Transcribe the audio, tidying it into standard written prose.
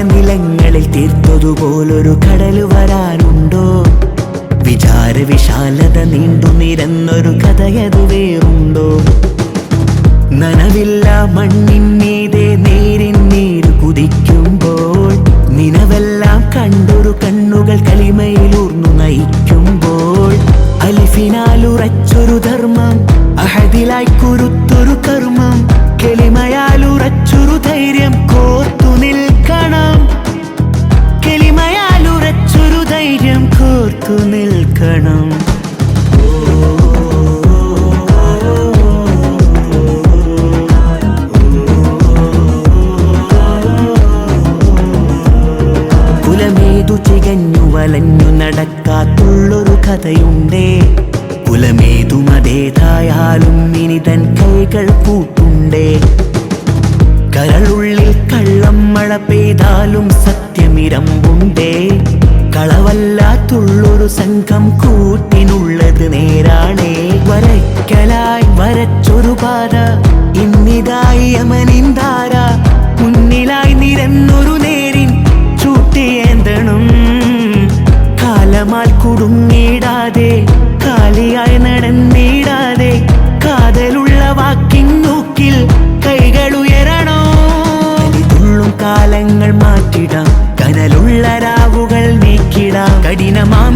നിലങ്ങളിൽ തീർത്തതുപോലൊരു കടൽ വരാനുണ്ടോ? വിചാര വിശാലത നീണ്ടു നിരന്നൊരു കഥയതു വേറുണ്ടോ? നനവില്ല മണ്ണിന്മീതെ നേരിൻ നീര് കുതിക്കുമ്പോൾ നിനവെല്ലാം കണ്ടൊരു കണ്ണുകൾ കലിമയിലൂർന്നു നയിക്കുമ്പോൾ അലിഫിനാലുറച്ചൊരു ധർമ്മം, അഹദിലായി കുരുത്തൊരു കർമ്മം, കെളിമയാലുറച്ചൊരു ധൈര്യം കോർത്തു നിൽക്കണം. കെളിമയാലുറച്ചൊരു ധൈര്യം കോർത്തു നിൽക്കണം. കുലമേതു ചികഞ്ഞു വലഞ്ഞു നടക്കാത്തുള്ളൊരു കഥയുണ്ടേ. കുലമേതുമതേതായാലും ഇനി തൻ കൈകൾ കൂട്ടുണ്ടേ. കരളുള്ളിൽ കള്ളം മഴ പെയ്താലും സത്യമിരമ്പുണ്ടേ. കളവല്ലാത്തുള്ളൊരു സംഘം കൂട്ടിനുള്ളത് നേരാണേ. വരയ്ക്കലായി വരച്ചൊരു പാത ഇന്നിതായി യമനിന്താര. മുന്നിലായി നിരന്നൊരു നേരിൻ ചൂട്ടിയേന്തണം. കാലമാൽ കുടുങ്ങിടാതെ കാലിയായി നടന്നിടാതെ കാതലുള്ള വാക്കിൻ നോക്കിൽ കൈകൾ ഉയരണോ? തുള്ളും കാലങ്ങൾ മാറ്റിടാം, കനലുള്ള രാവുകൾ നീക്കിടാം. കഠിനമാം